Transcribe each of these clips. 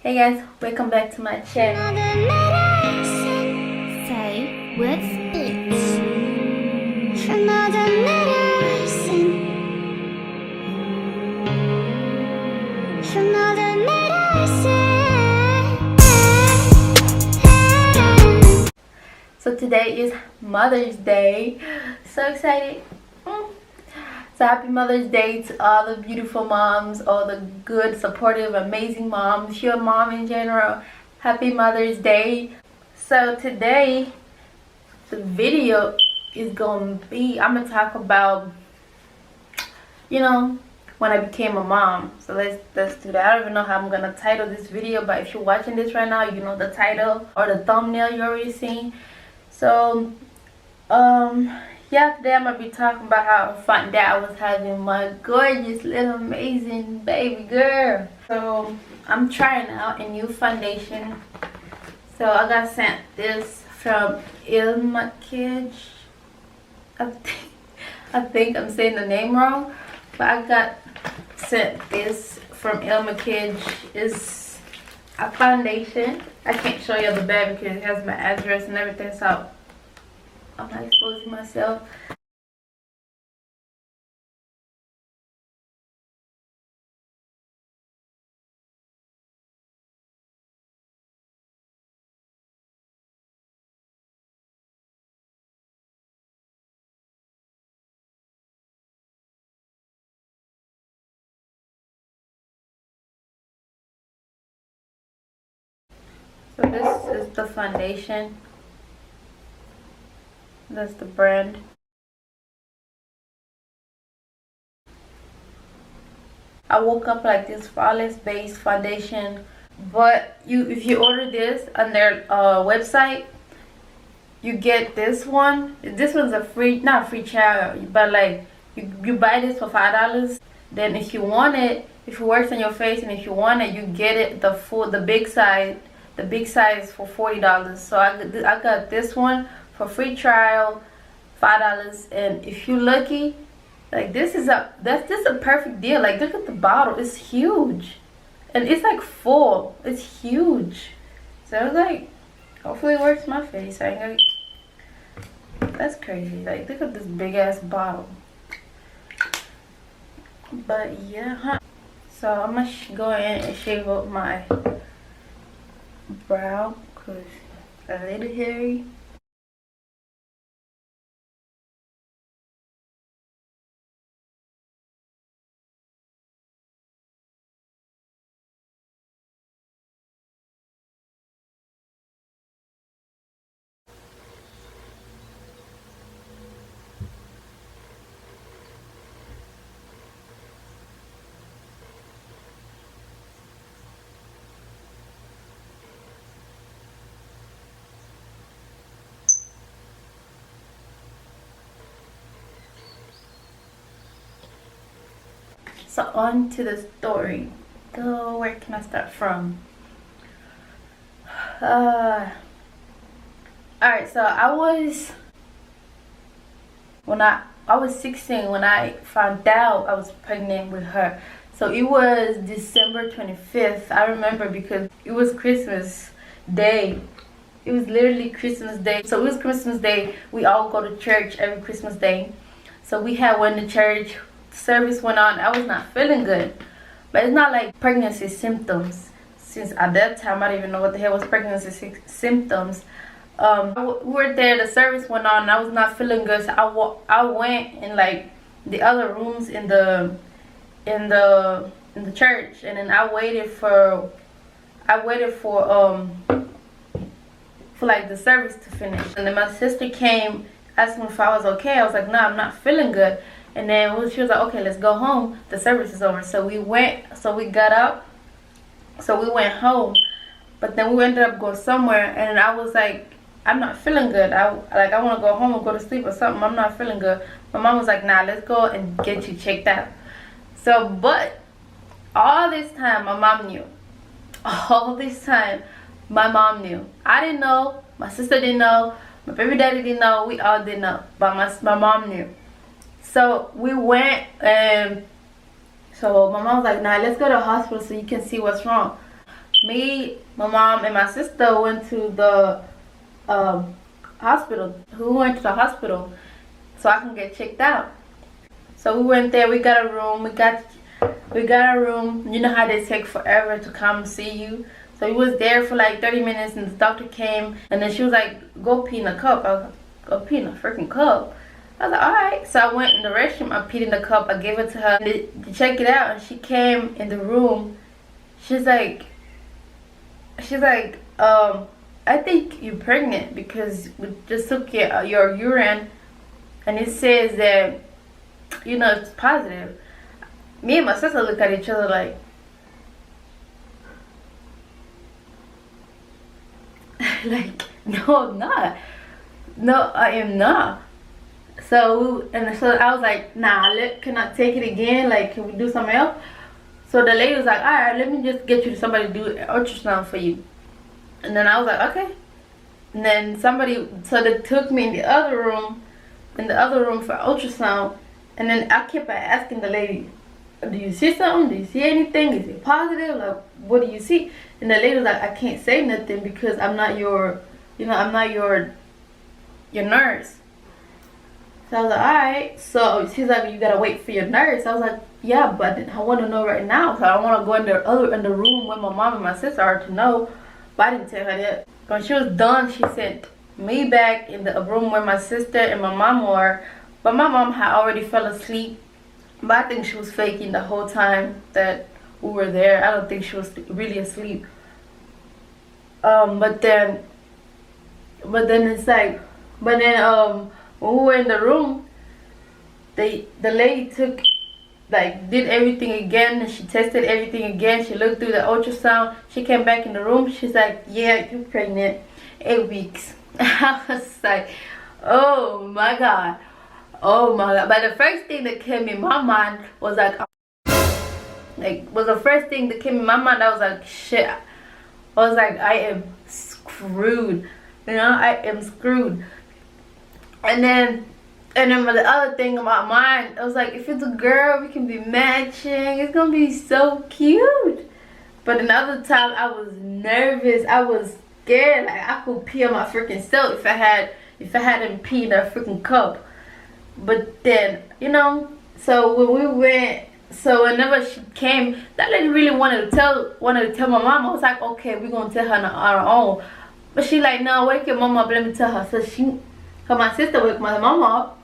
Hey guys, welcome back to my channel. Say with beats. Another medicine. Another medicine. So today is Mother's Day. So excited. So happy Mother's Day to all the beautiful moms, all the good, supportive, amazing moms, your mom in general. Happy Mother's Day. So today, the video is going to be, I'm going to talk about, when I became a mom. So let's do that. I don't even know how I'm going to title this video, but if you're watching this right now, you know the title or the thumbnail you already seen. So, yeah, today I'm going to be talking about how I found out I was having my gorgeous little amazing baby girl. So, I'm trying out a new foundation. So, I got sent this from Ilmakij. I think I'm saying the name wrong. But I got sent this from Ilmakij. It's a foundation. I can't show you the bag because it has my address and everything. So, I'm not exposing myself. So this is the foundation. That's the brand. I woke up like this flawless base foundation, but if you order this on their website, you get this one. This one's a free, not free trial, but like you buy this for $5. Then if you want it, if it works on your face and if you want it, you get it the big size. The big size for $40. So I got this one for free trial, $5. And if you're lucky, like this is a perfect deal. Like look at the bottle, it's huge, and it's like full. It's huge. So I was like, hopefully it works my face. That's crazy. Like look at this big ass bottle. But yeah, so I'm gonna go in and shave up my brow because a little hairy. So on to the story. So where can I start from? Alright, so I was 16 when I found out I was pregnant with her. So it was December 25th. I remember because it was Christmas Day. It was literally Christmas Day. So it was Christmas Day. We all go to church every Christmas Day. So we had went to church. Service went on. I was not feeling good, but it's not like pregnancy symptoms, since at that time I didn't even know what the hell was pregnancy symptoms. We were there, the service went on, and I was not feeling good, so I went in like the other rooms in the church, and then I waited for like the service to finish, and then my sister came asking if I was okay. I was like, no, I'm not feeling good. And then she was like, okay, let's go home. The service is over. So we got up. So we went home. But then we ended up going somewhere. And I was like, I'm not feeling good. I want to go home or go to sleep or something. I'm not feeling good. My mom was like, nah, let's go and get you checked out. So, but all this time, my mom knew. All this time, my mom knew. I didn't know. My sister didn't know. My baby daddy didn't know. We all didn't know. But my mom knew. So we went, and so my mom was like, nah, let's go to the hospital so you can see what's wrong. Me, my mom, and my sister went to the hospital. We went to the hospital so I can get checked out. So we went there. We got a room. We got a room. You know how they take forever to come see you. So we was there for like 30 minutes, and the doctor came, and then she was like, "Go pee in a cup." I was like, "Go pee in a freaking cup." I was like, "Alright." So I went in the restroom. I peed in the cup. I gave it to her to check it out, and she came in the room. She's like, I think you're pregnant because we just took your urine, and it says that, you know, it's positive. Me and my sister look at each other like, like, no, I'm not. No, I am not. So I was like, nah, can I take it again? Like, can we do something else? So the lady was like, alright, let me just get you to somebody to do an ultrasound for you. And then I was like, okay. And then so they took me in the other room for ultrasound. And then I kept asking the lady, do you see something? Do you see anything? Is it positive? Like, what do you see? And the lady was like, I can't say nothing because I'm not your nurse. So I was like, alright. So she's like, you gotta wait for your nurse. I was like, yeah, but I want to know right now. So I want to go in the room where my mom and my sister are to know. But I didn't tell her that. When she was done, she sent me back in the room where my sister and my mom were. But my mom had already fell asleep. But I think she was faking the whole time that we were there. I don't think she was really asleep. But then it's like, when we were in the room, the lady did everything again, and she tested everything again. She looked through the ultrasound. She came back in the room. She's like, yeah, you're pregnant, 8 weeks. I was like, oh my god. Oh my god. But the first thing that came in my mind was like the first thing that came in my mind. I was like, shit. I was like, I am screwed. You know, I am screwed. And then the other thing in my mind, I was like, if it's a girl, we can be matching. It's gonna be so cute. But another time, I was nervous. I was scared. Like, I could pee on my freaking self if I hadn't peed in a freaking cup. But then, you know, so when we went, so whenever she came, that lady really wanted to tell my mom. I was like, okay, we're gonna tell her on our own. But she like, no, wake your mom up, let me tell her. So my sister woke my mom up.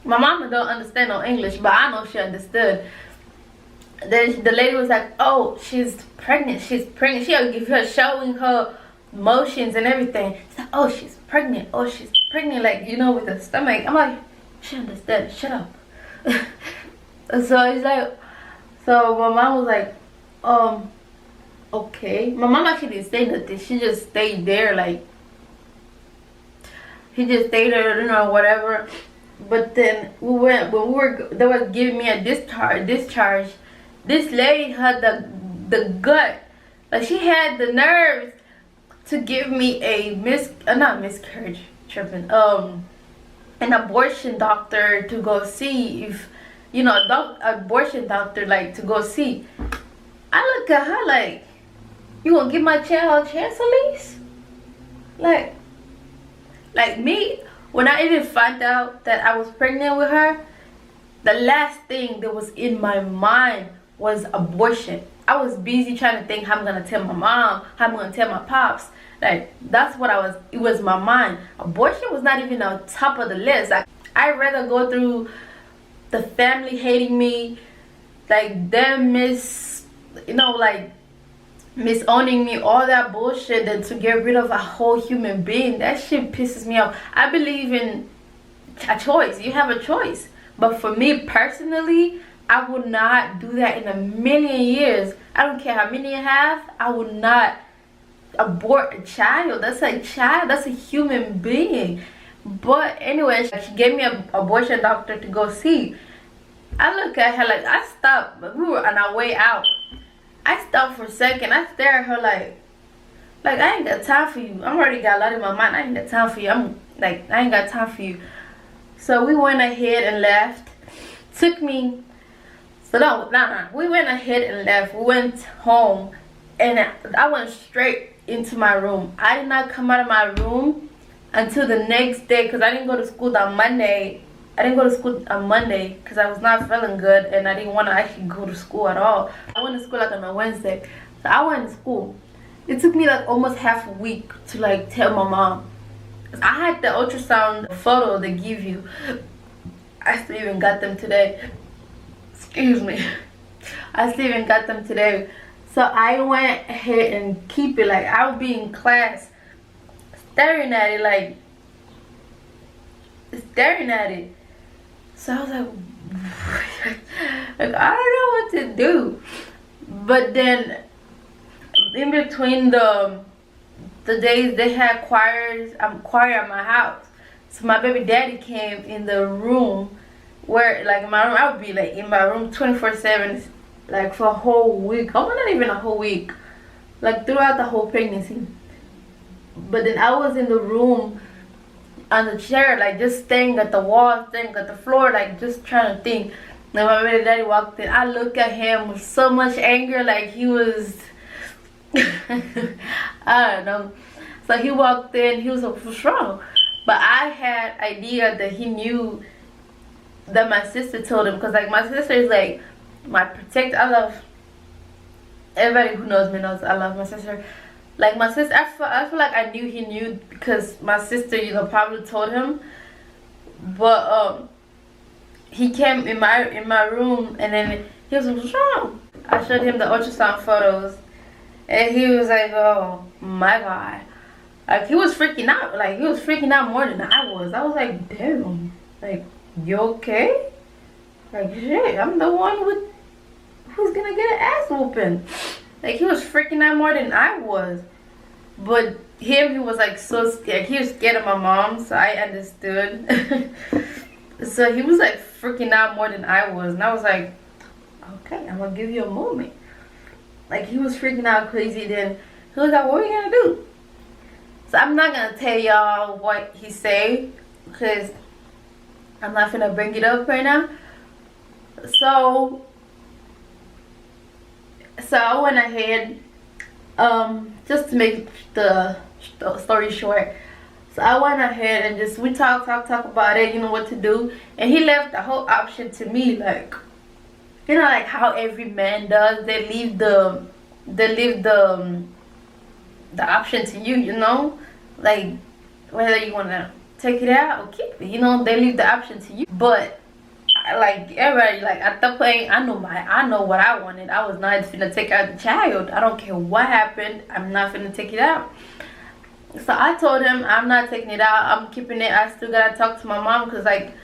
My mama don't understand no English, but I know she understood. Then the lady was like, oh, she's pregnant. She was showing her motions and everything. She's like, oh, she's pregnant. Oh, she's pregnant, like, you know, with the stomach. I'm like, she understands. Shut up. So it's like, so my mom was like, okay. My mom actually didn't say nothing. She just stayed there, like, he just stayed there, you know, whatever. But then they were giving me a discharge. This lady had the gut, like, she had the nerves to give me a not miscarriage, tripping, an abortion doctor to go see, if, you know, abortion doctor, like, to go see. I look at her like, you gonna give my child a chance at least? Like me, when I even found out that I was pregnant with her, the last thing that was in my mind was abortion. I was busy trying to think how I'm gonna tell my mom, how I'm gonna tell my pops. Like, that's what it was my mind. Abortion was not even on top of the list. Like, I'd rather go through the family hating me, like them misowning me, all that bullshit, than to get rid of a whole human being. That shit pisses me off. I believe in a choice. You have a choice. But for me personally, I would not do that in a million years. I don't care how many you have. I would not abort a child. That's a child. That's a human being. But anyway, she gave me an abortion doctor to go see. I look at her like, I stopped. We were on our way out. I stopped for a second. I stare at her like I ain't got time for you. I'm already got a lot in my mind. I ain't got time for you. I ain't got time for you. So we went ahead and left. We went ahead and left. We went home, And I went straight into my room. I did not come out of my room until the next day, because I didn't go to school on Monday. I didn't go to school on Monday because I was not feeling good and I didn't want to actually go to school at all. I went to school like on a Wednesday. So I went to school. It took me like almost half a week to like tell my mom. I had the ultrasound photo they give you. I still even got them today. Excuse me. I still even got them today. So I went ahead and keep it. Like I would be in class staring at it, like staring at it. So I was like I don't know what to do. But then in between the days they had choir at my house. So my baby daddy came in the room where like in my room, I would be like in my room 24/7 like for a whole week. Oh, not even a whole week. Like throughout the whole pregnancy. But then I was in the room on the chair, like just staring at the wall, staring at the floor, like just trying to think. And my baby daddy walked in. I looked at him with so much anger, like he was I don't know. So he walked in, he was like, what's wrong? But I had idea that he knew that my sister told him, because like my sister is like my protector. I love everybody who knows me knows I love my sister. Like my sister, I feel like I knew he knew because my sister, you know, probably told him. But he came in my room and then he was like, what's wrong? I showed him the ultrasound photos and he was like, oh my god. Like he was freaking out. Like he was freaking out more than I was. I was like, damn. Like, you okay? Like shit, I'm the one who's gonna get an ass whooping. Like he was freaking out more than I was. But him, he was like so scared. He was scared of my mom, so I understood. So he was like freaking out more than I was. And I was like, okay, I'm gonna give you a moment. Like he was freaking out crazy. Then he was like, what are you gonna do? So I'm not gonna tell y'all what he said because I'm not gonna bring it up right now. So I went ahead, just to make the story short. So I went ahead and just we talk about it, you know what to do, and he left the whole option to me, like, you know, like how every man does. They leave the option to you, you know, like whether you wanna take it out or keep it, you know, they leave the option to you. But like everybody, like at the point, I know what I wanted. I was not finna take out the child. I don't care what happened. I'm not finna take it out. So I told him I'm not taking it out. I'm keeping it. I still gotta talk to my mom because like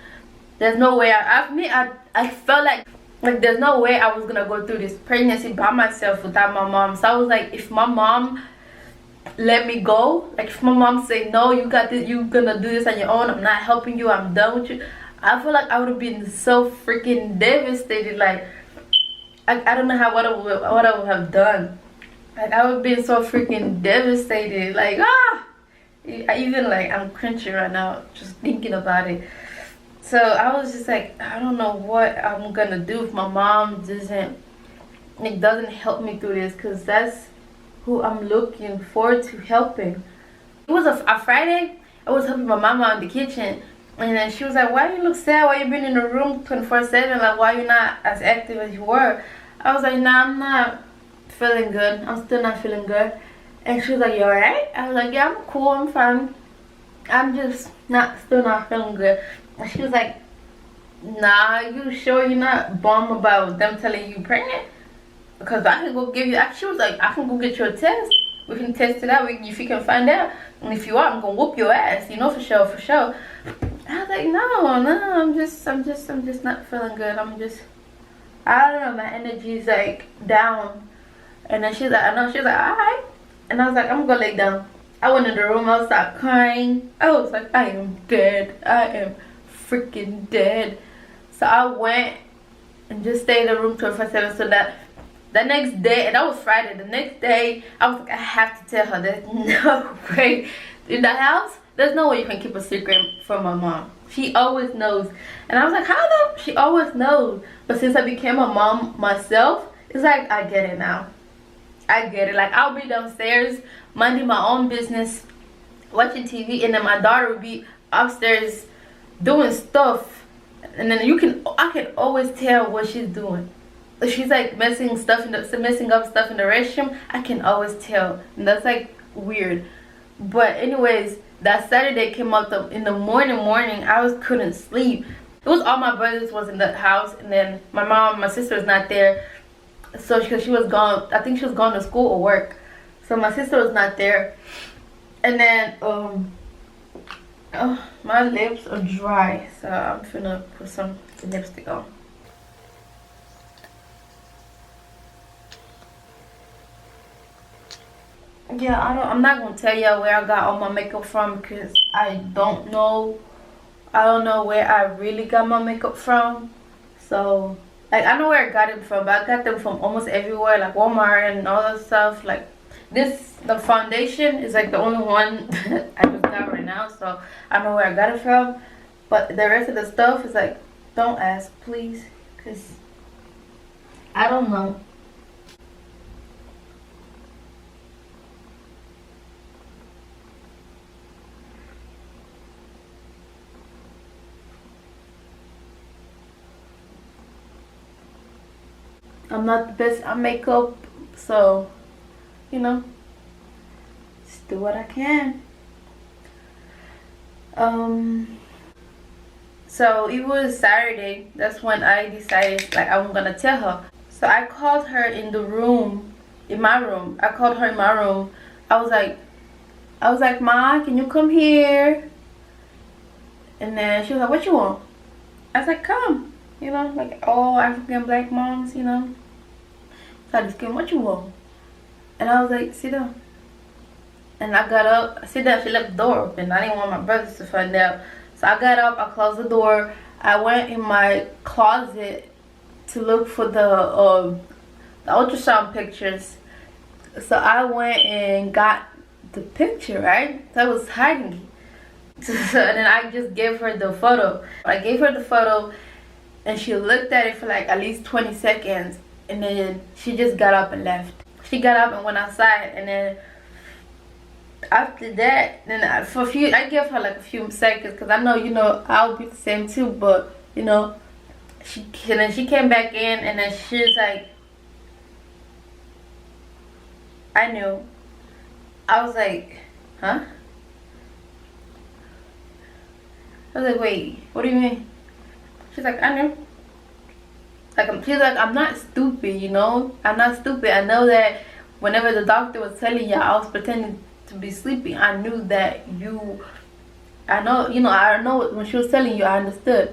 there's no way. I felt like there's no way I was gonna go through this pregnancy by myself without my mom. So I was like, if my mom let me go, like if my mom say no, you got this, you gonna do this on your own, I'm not helping you, I'm done with you, I feel like I would have been so freaking devastated. Like I don't know what I would have done. Like I would have been so freaking devastated. Like even like I'm cringing right now just thinking about it. So I was just like, I don't know what I'm gonna do if my mom doesn't help me through this, because that's who I'm looking forward to helping. It was a Friday. I was helping my mama in the kitchen, and then she was like, why you look sad? Why you been in the room 24/7? Like, why you not as active as you were? I was like, nah, I'm not feeling good. I'm still not feeling good. And she was like, you alright? I was like, yeah, I'm cool, I'm fine. I'm just still not feeling good. And she was like, nah, you sure you're not bummed about them telling you pregnant? Because I can go give you, she was like, I can go get you a test. We can test it out, if you can find out. And if you are, I'm gonna whoop your ass, you know, for sure. I was like, no, I'm just not feeling good. I don't know, my energy is like down. And then she's like, I know. She's like, alright. And I was like, I'm gonna lay down. I went in the room, I started crying. I was like, I am dead. I am freaking dead. So I went and just stayed in the room 24/7. So that the next day, and that was Friday, the next day, I was like, I have to tell her. There's no way. In the house, there's no way you can keep a secret from my mom. She always knows. And I was like, how though? She always knows. But since I became a mom myself, it's like, I get it now. I get it. Like, I'll be downstairs minding my own business, watching TV, and then my daughter would be upstairs doing stuff, and then I can always tell what she's doing. If she's like messing up stuff in the restroom, I can always tell, and that's like weird. But anyways, that Saturday came out in the morning. I couldn't sleep. It was all my brothers was in the house, and then my sister was not there. So she was gone. I think she was going to school or work. So my sister was not there. And then my lips are dry, so I'm finna put some lipstick on. Yeah, I'm not gonna tell y'all where I got all my makeup from, because I don't know where I really got my makeup from. So like, I know where I got it from, but I got them from almost everywhere, like Walmart and all that stuff. Like the foundation is like the only one I just got right now, so I know where I got it from. But the rest of the stuff is like, don't ask, please, because I don't know. I'm not the best at makeup, so you know, just do what I can. So it was Saturday. That's when I decided, like, I'm gonna tell her. So I called her in my room. I called her in my room. I was like, Ma, can you come here? And then she was like, what you want? I was like, come. You know, like all African black moms, you know. So I just came, what you want? And I was like, sit down. And I got up, I sit down, she left the door open. I didn't want my brothers to find out. So I got up, I closed the door. I went in my closet to look for the ultrasound pictures. So I went and got the picture, right? So I was hiding it. So then I just gave her the photo. I gave her the photo, and she looked at it for like at least 20 seconds. And then she just got up and left. She got up and went outside, and then after that, then I gave her like a few seconds, because I know, you know, I'll be the same too. But you know, she came back in, and then she's like, I knew. I was like, huh? I was like, wait, what do you mean? She's like, I knew. She's like, I'm not stupid, you know. I'm not stupid. I know that whenever the doctor was telling you, I was pretending to be sleeping. I knew that I know when she was telling you, I understood.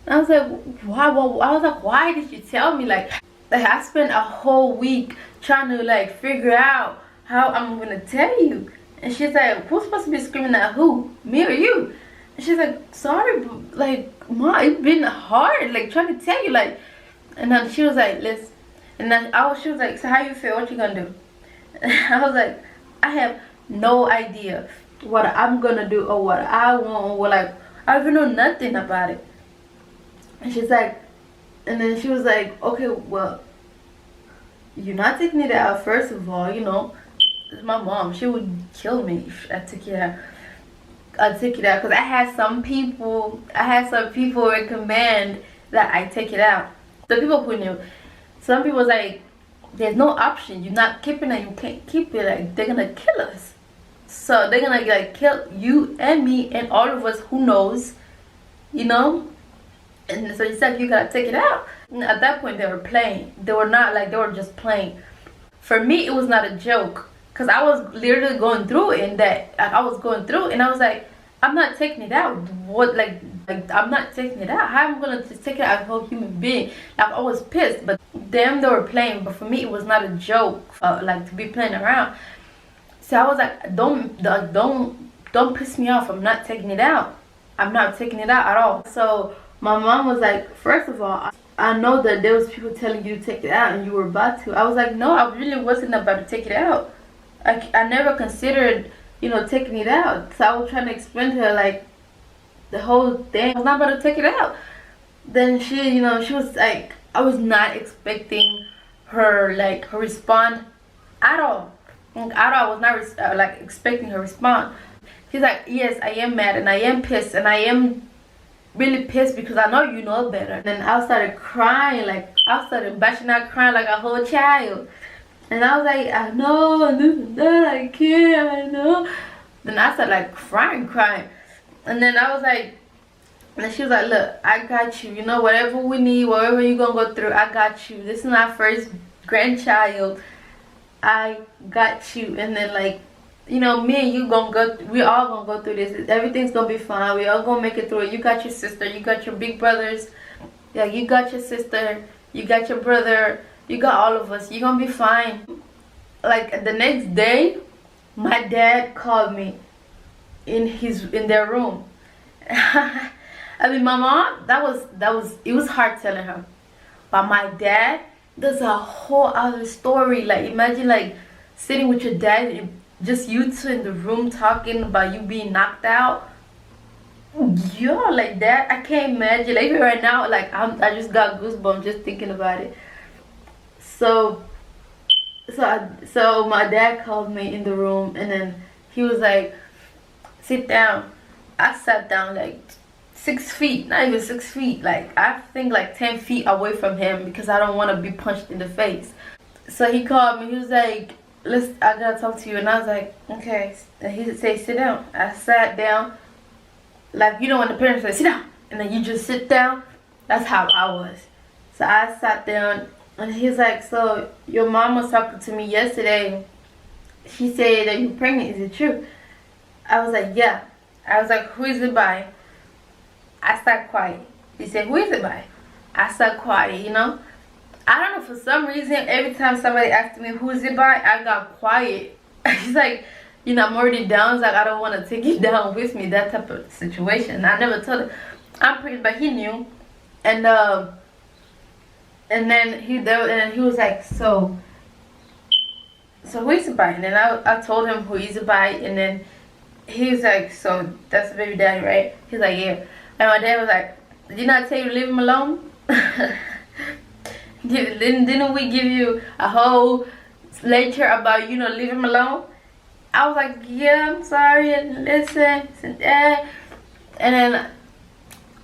And I was like, why? I was like, why did you tell me? Like I spent a whole week trying to like figure out how I'm gonna tell you. And she's like, who's supposed to be screaming at who? Me or you? And she's like, sorry, but like, Ma, it's been hard, like trying to tell you, like. And then she was like, listen. And then she was like, so how you feel? What you gonna do? And I was like, I have no idea what I'm gonna do or what I want, or like, I don't know nothing about it. And she's like, and then she was like, okay, well, you're not taking it out, first of all, you know. It's my mom. She would kill me if I took it out. I took it out because I had some people recommend that I take it out. The people who knew. Some people was like, there's no option. You're not keeping it. You can't keep it. Like, they're gonna kill us. So they're gonna like kill you and me and all of us who knows, you know. And so he said, you gotta take it out. And at that point, they were playing. They were not like, they were just playing. For me, it was not a joke, because I was literally going through it, and I was going through, and I was like, I'm not taking it out. What, like I'm not taking it out. How am I gonna just take it out of a whole human being? Like, I was pissed, but them, they were playing. But for me, it was not a joke, like to be playing around. So I was like, don't piss me off. I'm not taking it out. I'm not taking it out at all. So my mom was like, first of all, I know that there was people telling you to take it out and you were about to. I was like, no, I really wasn't about to take it out. I never considered, you know, taking it out. So I was trying to explain to her, like, the whole thing. I was not about to take it out. Then she, you know, she was like, I was not expecting her, like, her response at all. At all. I was not like expecting her response. She's like, yes, I am mad and I am pissed and I am really pissed because I know you know better. And then I started crying, like I started bashing out crying like a whole child. And I was like, I know, this and that, I can't, I know. Then I started like crying. And then I was like, and she was like, look, I got you. You know, whatever we need, whatever you're going to go through, I got you. This is my first grandchild. I got you. And then like, you know, me and you we all gonna go through this. Everything's gonna be fine. We all gonna make it through it. You got your sister, you got your big brothers. Yeah, you got your sister, you got your brother, you got all of us. You're gonna be fine. Like the next day, my dad called me in their room. I mean, my mom, it was hard telling her. But my dad, there's a whole other story. Like imagine like sitting with your dad, just you two in the room talking about you being knocked out. Yo, like that, I can't imagine. Like even right now, like I just got goosebumps just thinking about it. So my dad called me in the room, and then he was like, sit down. I sat down like 6 feet, not even 6 feet, like I think like 10 feet away from him because I don't want to be punched in the face. So he called me, he was like, I gotta talk to you. And I was like, okay. And he said, sit down. I sat down. Like, you know when the parents say, sit down, and then you just sit down? That's how I was. So I sat down, and he's like, so your mom was talking to me yesterday. She said that you're pregnant. Is it true? I was like, yeah. I was like, who is it by? I sat quiet. He said, who is it by? I sat quiet, you know? I don't know, for some reason, every time somebody asked me who is it by, I got quiet. It's like, you know, I'm already down. It's like, I don't want to take you down with me, that type of situation. I never told him I'm pregnant, but he knew. And then he was like, so who is it by? And then I told him who is it by, and then he's like, so that's the baby daddy, right? He's like, yeah. And my dad was like, did you not tell you to leave him alone? Didn't we give you a whole lecture about, you know, leave him alone? I was like, yeah, I'm sorry, and listen, and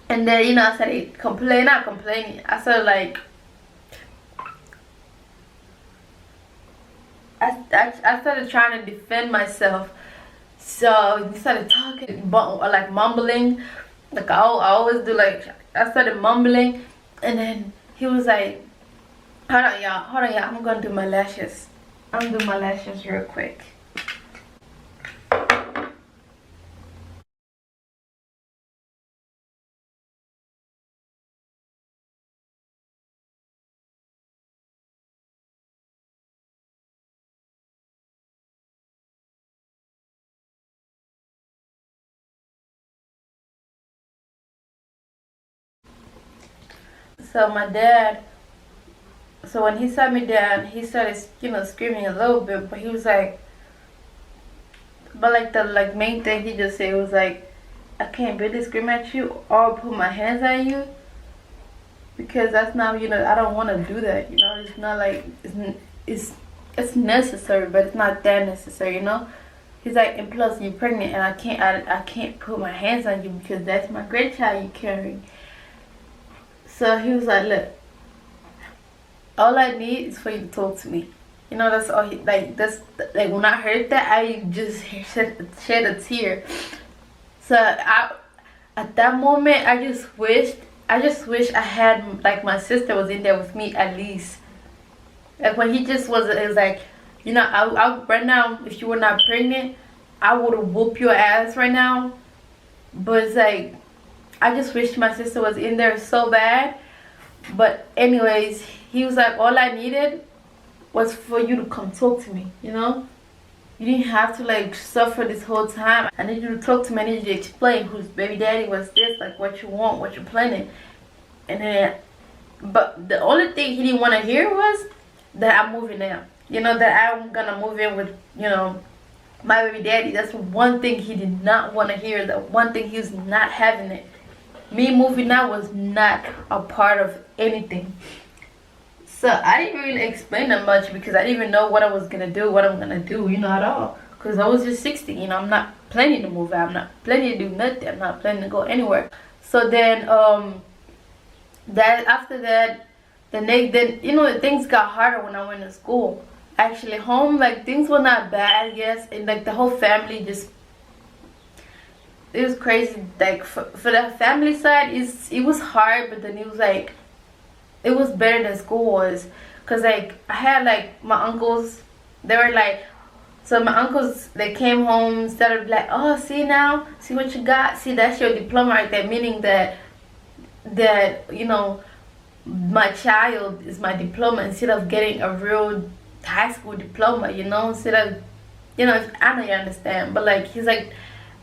then you know, I started not complaining. I started like, I started trying to defend myself. So he started talking, like mumbling, like I always do. Like I started mumbling, and then he was like, hold on y'all, I'm gonna do my lashes. I'm gonna do my lashes real quick. So my dad, so when he sat me down, he started, you know, screaming a little bit, but he was like, but like the main thing he just said was like, I can't really scream at you or put my hands on you because that's not, you know, I don't want to do that, you know. It's not like it's necessary, but it's not that necessary, you know. He's like, and plus you're pregnant, and I can't put my hands on you because that's my grandchild you're carrying. So he was like, look, all I need is for you to talk to me. You know, that's all that's like when I heard that, I just shed a tear. So at that moment, I just wish I had, like, my sister was in there with me at least. Like when he just was, it was like, you know, I right now, if you were not pregnant, I would have whooped your ass right now. But it's like, I just wish my sister was in there so bad. But anyways, he was like, all I needed was for you to come talk to me, you know. You didn't have to like suffer this whole time. I need you to talk to me. I need you to explain whose baby daddy was this, like what you want, what you're planning. And then, but the only thing he didn't want to hear was that I'm moving in. You know, that I'm gonna move in with, you know, my baby daddy. That's one thing he did not want to hear. The one thing he was not having it. Me moving out was not a part of anything. So I didn't really explain that much because I didn't even know what I was gonna do, what I'm gonna do, you know, at all. Because I was just 16, you know, I'm not planning to move out, I'm not planning to do nothing, I'm not planning to go anywhere. So then, that after that, then you know, things got harder when I went to school. Actually, home, like, things were not bad, I guess, and like the whole family just, it was crazy. Like for the family side, it was hard, but then it was like, it was better than school was, cause like I had like my uncles, they were like, so my uncles, they came home instead of like, oh, see now, see what you got, see, that's your diploma right there, meaning that you know, my child is my diploma, instead of getting a real high school diploma, you know, instead of, you know, I know you understand, but like he's like,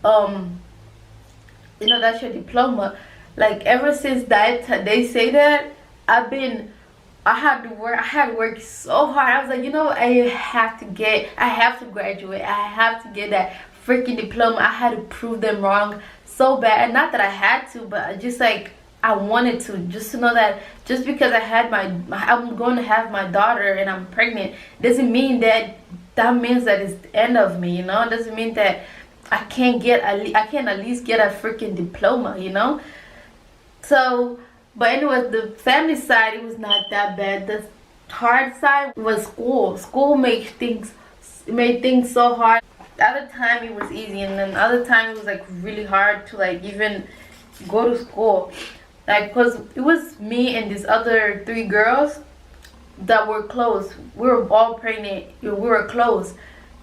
you know, that's your diploma. Like ever since that they say that, I had to work so hard. I was like, you know, I have to graduate, I have to get that freaking diploma. I had to prove them wrong so bad. Not that I had to, but I just like, I wanted to, just to know that just because I'm going to have my daughter and I'm pregnant, doesn't mean that means that it's the end of me, you know. It doesn't mean that I can't at least get a freaking diploma, you know. So, but anyway, the family side, it was not that bad. The hard side was school. School made things so hard. The other time it was easy, and then the other time it was like really hard to like even go to school. Like, cause it was me and these other 3 girls that were close. We were all pregnant. We were close.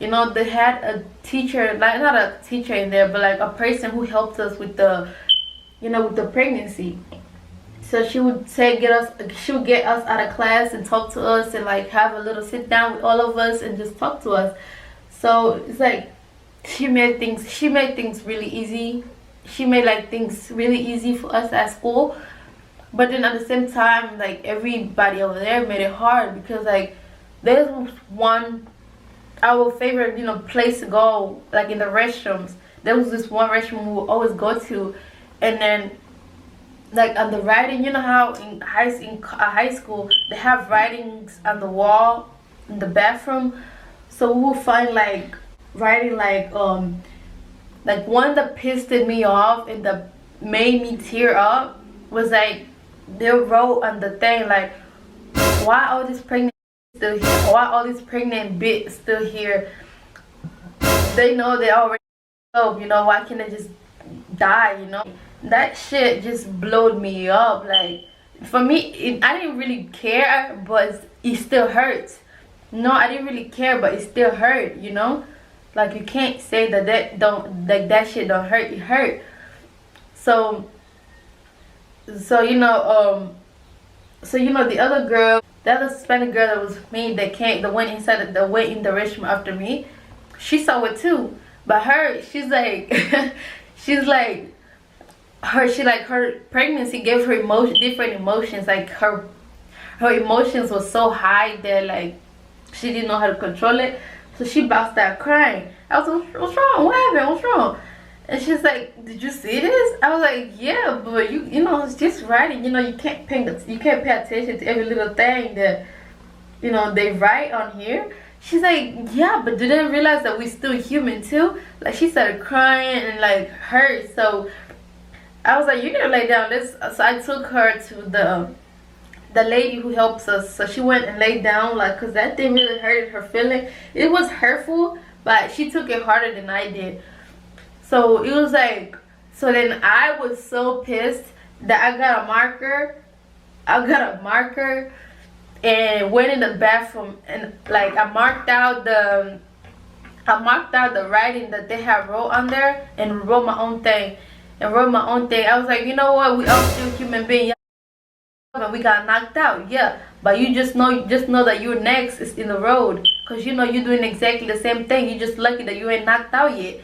You know, they had a teacher, like not a teacher in there, but like a person who helped us with the, you know, with the pregnancy. So she would get us out of class and talk to us and like have a little sit down with all of us and just talk to us. So it's like she made things really easy. She made like things really easy for us at school. But then at the same time, like everybody over there made it hard, because like there's our favorite, you know, place to go, like in the restrooms. There was this one restroom we would always go to, and then like on the writing, you know how in high school they have writings on the wall in the bathroom. So we will find like writing like one that pissed me off and that made me tear up was like, they wrote on the thing like, why all these pregnant still here? Why all these pregnant bits still here? They know they already up, you know, why can't they just die, you know? That shit just blowed me up. Like, for me, I didn't really care, but it still hurts. No, I didn't really care, but it still hurt, you know? Like, you can't say that that shit don't hurt. It hurt. So you know, the other girl, the other Hispanic girl that was me, that went in the restroom after me, she saw it too. But she's like, her pregnancy gave her different emotions. Like her emotions were so high that like she didn't know how to control it. So she burst out crying. I was like, what's wrong? What happened? What's wrong? And she's like, did you see this? I was like, yeah, but you know, it's just writing. You know, you can't pay attention to every little thing that, you know, they write on here. She's like, yeah, but do they realize that we're still human too? Like, she started crying and like hurt. So I was like, you gotta lay down. So I took her to the lady who helps us. So she went and laid down, like, cause that thing really hurted her feeling. It was hurtful, but she took it harder than I did. So it was like, so then I was so pissed that I got a marker and went in the bathroom and like I marked out the writing that they have wrote on there and wrote my own thing. I was like, you know what, we all still human beings, and we got knocked out, yeah, but you just know that your next is in the road, because you know you're doing exactly the same thing. You're just lucky that you ain't knocked out yet.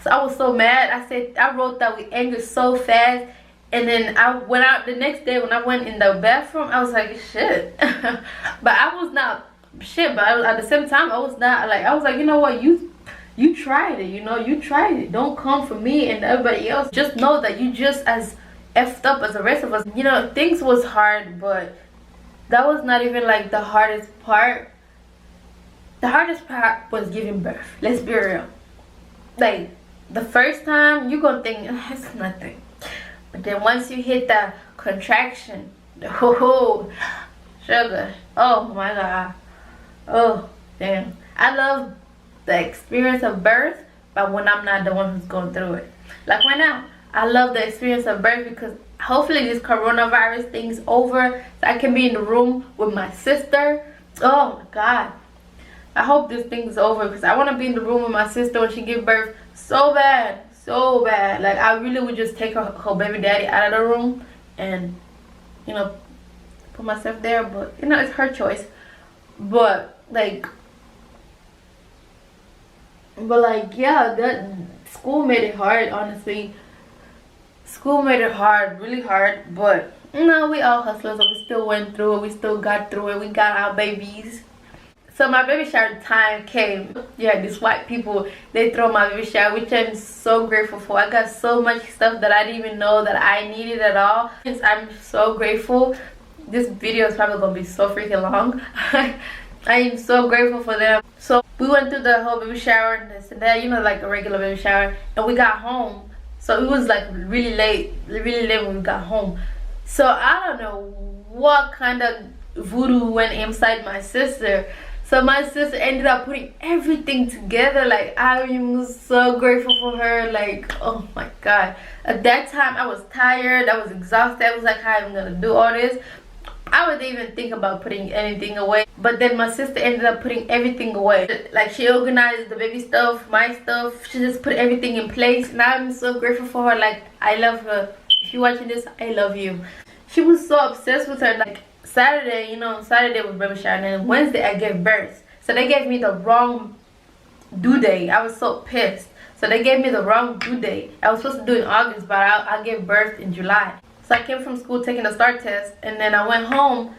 So I was so mad. I wrote that with anger so fast, and then I went out the next day. When I went in the bathroom, I was like, shit. But I was not shit, but at the same time I was not like, I was like, you know what, you tried it, you know, you tried it. Don't come for me and everybody else. Just know that you just as effed up as the rest of us. You know, things was hard, but that was not even like the hardest part. The hardest part was giving birth. Let's be real. Like, the first time you gonna think it's nothing, but then once you hit the contraction, oh sugar, oh my god, oh damn. I love the experience of birth, but when I'm not the one who's going through it. Like right now, I love the experience of birth because hopefully this coronavirus thing's over, so I can be in the room with my sister. Oh my god, I hope this thing's over because I want to be in the room with my sister when she gives birth so bad, so bad. Like, I really would just take her baby daddy out of the room and, you know, put myself there. But, you know, it's her choice. But like, yeah, that school made it hard, honestly. School made it hard, really hard. But, you know, we all hustlers, so we still went through it. We still got through it. We got our babies. So my baby shower time came. Yeah, these white people, they throw my baby shower, which I'm so grateful for. I got so much stuff that I didn't even know that I needed at all. I'm so grateful. This video is probably gonna be so freaking long. I am so grateful for them. So we went through the whole baby shower and this and that, you know, like a regular baby shower, and we got home. So it was like really late when we got home. So I don't know what kind of voodoo went inside my sister. So my sister ended up putting everything together. Like, I was so grateful for her. Like, oh my god. At that time, I was tired. I was exhausted. I was like, how am I going to do all this? I wasn't even think about putting anything away. But then my sister ended up putting everything away. Like, she organized the baby stuff, my stuff. She just put everything in place. And I'm so grateful for her. Like, I love her. If you're watching this, I love you. She was so obsessed with her. Like, Saturday, you know, Saturday was baby shower, and then Wednesday I gave birth. So they gave me the wrong due date. I was so pissed. So they gave me the wrong due date. I was supposed to do it in August, but I gave birth in July. So I came from school taking the STAR test, and then I went home.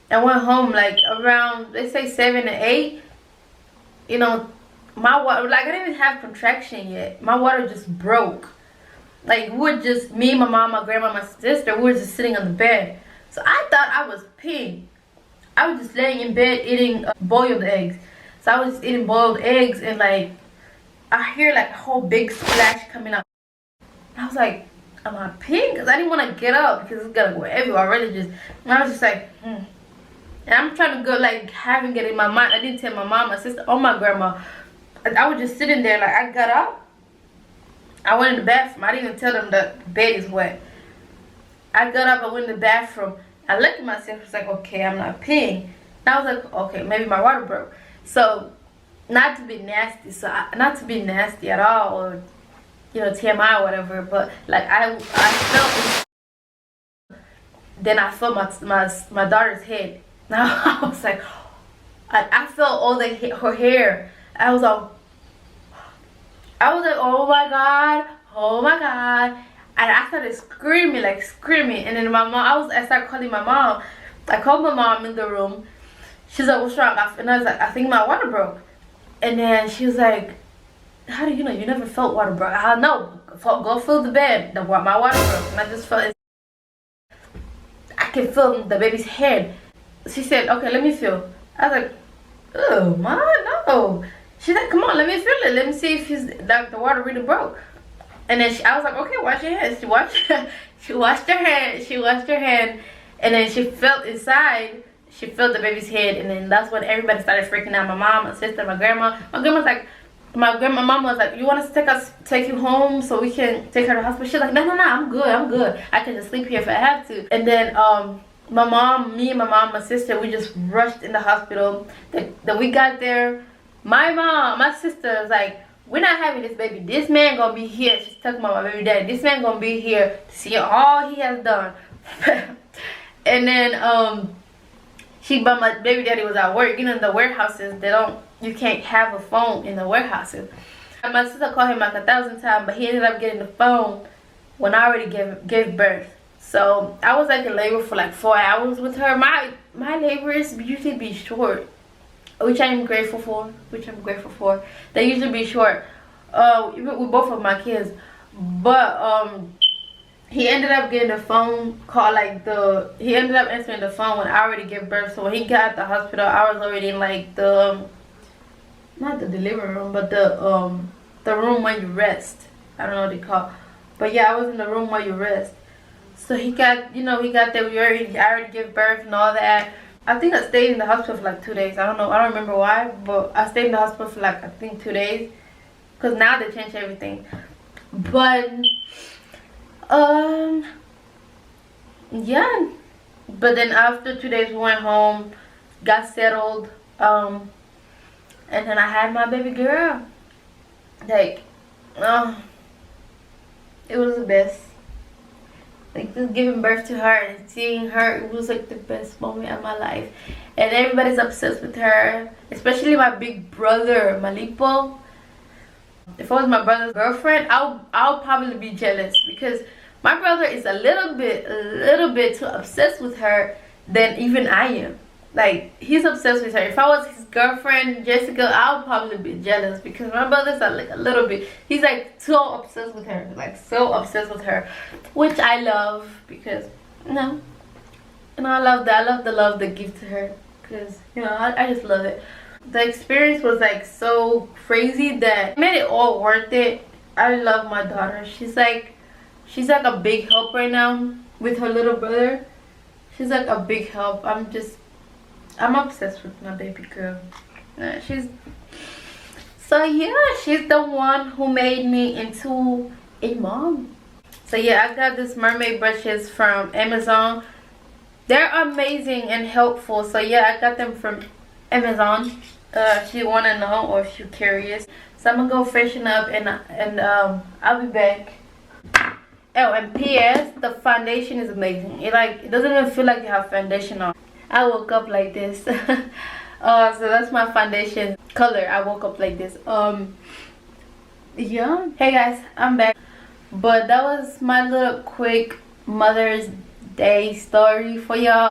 Like around, let's say 7 to 8. You know, my water, like, I didn't even have contraction yet. My water just broke. Like, we were just, me, my mom, my grandma, my sister, we were just sitting on the bed. So I thought I was peeing. I was just laying in bed eating boiled eggs. So I was just eating boiled eggs, and like, I hear like a whole big splash coming up. I was like, am I peeing? Because I didn't want to get up because it's gonna go everywhere. I really just, and I was just like, And I'm trying to go, like, having it in my mind. I didn't tell my mom, my sister, or my grandma. I was just sitting there. Like, I got up. I went in the bathroom. I didn't even tell them the bed is wet. I got up. I went in the bathroom. I looked at myself. I was like, okay, I'm not peeing. And I was like, okay, maybe my water broke. So, not to be nasty. So, not to be nasty at all, or, you know, TMI or whatever. But like, I felt. Then I felt my daughter's head. Now I was like, I felt all her hair. I was like, oh my god, oh my god. And I started screaming, like screaming. And then I started calling my mom. I called my mom in the room. She's like, what's wrong? And I was like, I think my water broke. And then she was like, how do you know? You never felt water broke. I know. Go fill the bed. My water broke. And I just felt it. I can feel the baby's head. She said, okay, let me feel. I was like, oh, Mom, no. She's like, come on, let me feel it. Let me see if the water really broke. And then I was like, okay, wash your hands. She washed her hand. And then she felt inside. She felt the baby's head. And then that's when everybody started freaking out. My mom, my sister, my grandma. My mom was like, you want us to take you home so we can take her to the hospital? She's like, no, I'm good. I can just sleep here if I have to. And then my mom, my sister, we just rushed in the hospital. Then we got there. My sister was like, we're not having this baby. This man gonna be here. She's talking about my baby daddy. This man gonna be here to see all he has done. And then but my baby daddy was at work. You know, in the warehouses, you can't have a phone in the warehouses. And my sister called him like 1,000 times, but he ended up getting the phone when I already gave birth. So I was like in labor for like 4 hours with her. My labors usually be short, which I'm grateful for. They usually be short with both of my kids. But he ended up getting a phone call, like he ended up answering the phone when I already gave birth. So when he got at the hospital, I was already in like not the delivery room, but the room where you rest. I don't know what they call, but yeah, I was in the room where you rest. So he got, he got there. I already gave birth and all that. I think I stayed in the hospital for like 2 days. I don't know. I don't remember why, but I stayed in the hospital for like, I think 2 days, because now they changed everything. But yeah. But then after 2 days, we went home, got settled, and then I had my baby girl. Like, it was the best. Like, just giving birth to her and seeing her, it was like the best moment of my life. And everybody's obsessed with her, especially my big brother, Malipo. If I was my brother's girlfriend, I'll probably be jealous, because my brother is a little bit too obsessed with her than even I am. Like, he's obsessed with her. If I was his girlfriend, Jessica, I'll probably be jealous, because my brothers are like a little bit, he's like so obsessed with her, like so obsessed with her, which I love, because I love that. I love the love they give to her, because I just love it. The experience was like so crazy that it made it all worth it. I love my daughter. She's like a big help right now with her little brother. She's like a big help. I'm obsessed with my baby girl. She's the one who made me into a mom. So yeah, I got these mermaid brushes from Amazon. They're amazing and helpful. So yeah, I got them from Amazon. If you want to know, or if you're curious. So I'm gonna go freshen up, and I'll be back. Oh, and P.S. the foundation is amazing. It doesn't even feel like you have foundation on. I woke up like this. So that's my foundation color. I woke up like this. Yeah. Hey guys, I'm back. But that was my little quick Mother's Day story for y'all.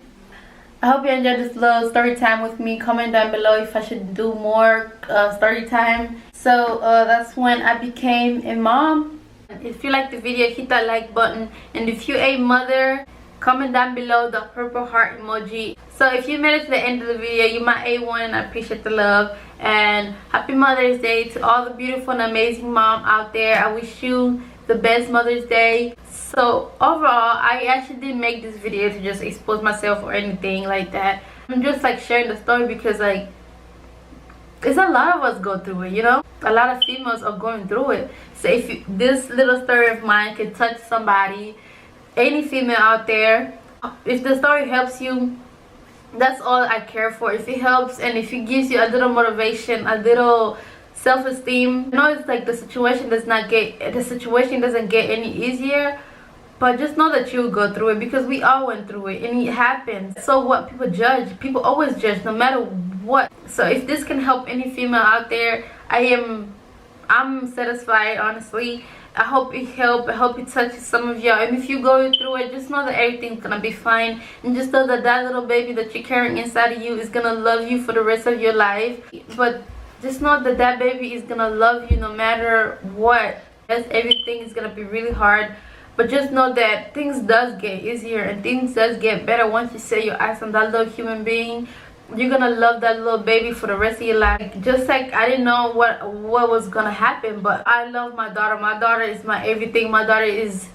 I hope you enjoyed this little story time with me. Comment down below if I should do more story time. So that's when I became a mom. If you like the video, hit that like button, and if you're a mother, comment down below the purple heart emoji. So if you made it to the end of the video, you my A1, and I appreciate the love. And happy Mother's Day to all the beautiful and amazing mom out there. I wish you the best Mother's Day. So overall, I actually didn't make this video to just expose myself or anything like that. I'm just like sharing the story, because like it's a lot of us go through it, a lot of females are going through it. So if this little story of mine can touch somebody, any female out there, if the story helps you, that's all I care for. If it helps, and if it gives you a little motivation, a little self-esteem. I know it's like the situation doesn't get any easier, but just know that you'll go through it, because we all went through it, and it happens. So what? People judge. People always judge, no matter what. So if this can help any female out there, I'm satisfied, honestly. I hope it helped. I hope it touches some of y'all. And if you go through it, just know that everything's gonna be fine, and just know that that little baby that you're carrying inside of you is gonna love you for the rest of your life. But just know that that baby is gonna love you no matter what. Yes, everything is gonna be really hard, but just know that things does get easier, and things does get better once you set your eyes on that little human being. You're gonna love that little baby for the rest of your life. Just like I didn't know what was gonna happen, but I love my daughter. My daughter is my everything. My daughter is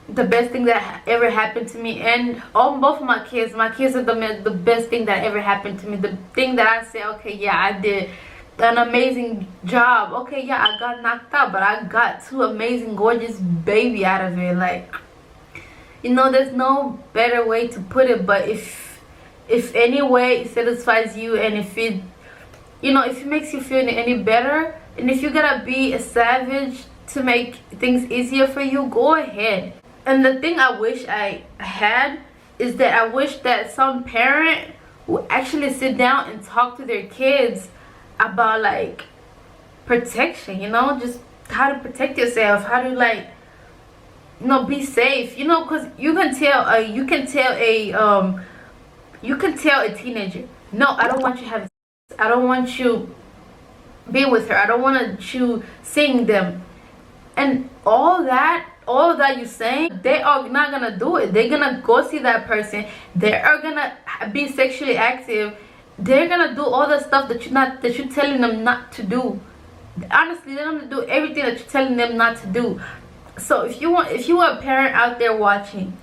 the best thing that ever happened to me. And all both of my kids are the best thing that ever happened to me. The thing that I say, okay, yeah, I did an amazing job. Okay, yeah, I got knocked out, but I got two amazing, gorgeous baby out of it. Like, there's no better way to put it. But if any way it satisfies you, and if it makes you feel any better, and if you gotta be a savage to make things easier for you, go ahead. And the thing I wish I had is that I wish that some parent would actually sit down and talk to their kids about like protection, just how to protect yourself, how to be safe, because you can tell a teenager, no, I don't want you having sex. I don't want you being with her. I don't want you seeing them. And all that all that you're saying, they are not gonna do it. They're gonna go see that person. They are gonna be sexually active. They're gonna do all the stuff that you're telling them not to do. Honestly, they're gonna do everything that you're telling them not to do. So if you are a parent out there watching,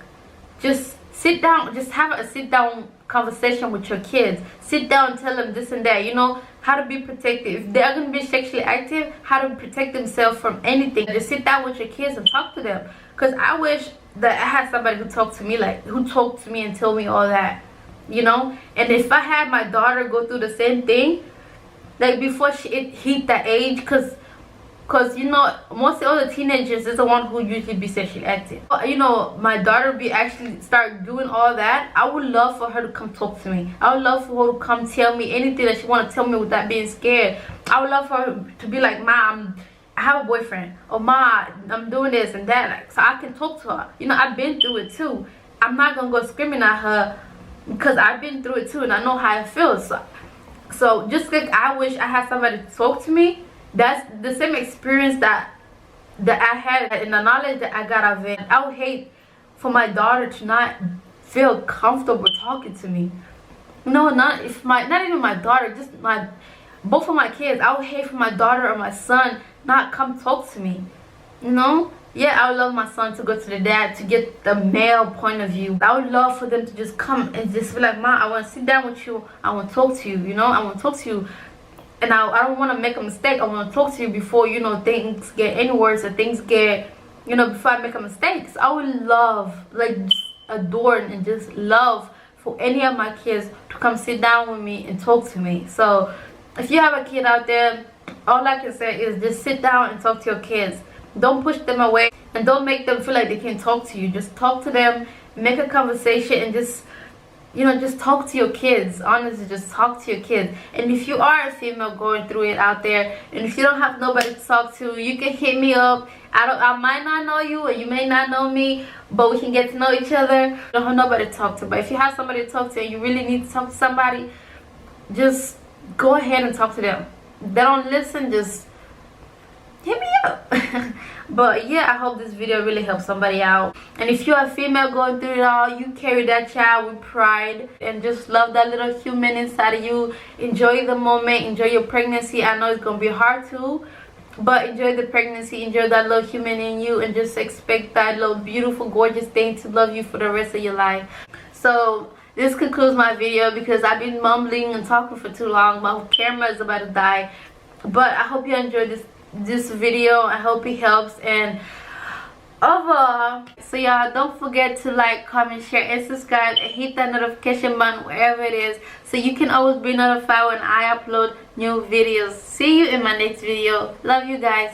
just sit down, just have a sit down conversation with your kids. Sit down and tell them this and that, you know, how to be protective. If they're going to be sexually active, how to protect themselves from anything. Just sit down with your kids and talk to them. Because I wish that I had somebody who talked to me and told me all that, you know. And if I had my daughter go through the same thing, like before she hit that age, because you know, most of the teenagers is the one who usually be sexually active. You know, my daughter be actually start doing all that. I would love for her to come talk to me. I would love for her to come tell me anything that she want to tell me without being scared. I would love for her to be like, Mom, I have a boyfriend, or Ma, I'm doing this and that, like, so I can talk to her. You know, I've been through it too. I'm not gonna go screaming at her because I've been through it too, and I know how it feels. So just like I wish I had somebody to talk to me, that's the same experience that I had and the knowledge that I got of it. I would hate for my daughter to not feel comfortable talking to me. No, not even my daughter, just both of my kids. I would hate for my daughter or my son not come talk to me. You know? Yeah, I would love my son to go to the dad to get the male point of view. I would love for them to just come and just be like, Mom, I want to sit down with you. I want to talk to you, you know? I want to talk to you. And I don't want to make a mistake. I want to talk to you before, you know, things get any worse or things get, you know, before I make a mistake. So I would love, like, just adore and just love for any of my kids to come sit down with me and talk to me. So if you have a kid out there, all I can say is just sit down and talk to your kids. Don't push them away and don't make them feel like they can't talk to you. Just talk to them, make a conversation, and just, you know, just talk to your kids. Honestly, just talk to your kids. And if you are a female going through it out there, and if you don't have nobody to talk to, you can hit me up. I might not know you, or you may not know me, but we can get to know each other. I don't have nobody to talk to, but if you have somebody to talk to and you really need to talk to somebody, just go ahead and talk to them. If they don't listen, just hit me up. But yeah, I hope this video really helps somebody out. And if you're a female going through it all, you carry that child with pride and just love that little human inside of you. Enjoy the moment, enjoy your pregnancy. I know it's gonna be hard too, but enjoy the pregnancy, enjoy that little human in you, and just expect that little beautiful gorgeous thing to love you for the rest of your life. So this concludes my video because I've been mumbling and talking for too long. My camera is about to die. But I hope you enjoyed this video. I hope it helps. And overall, so y'all don't forget to like, comment, share, and subscribe, and hit that notification button wherever it is, so you can always be notified when I upload new videos. See you in my next video. Love you guys.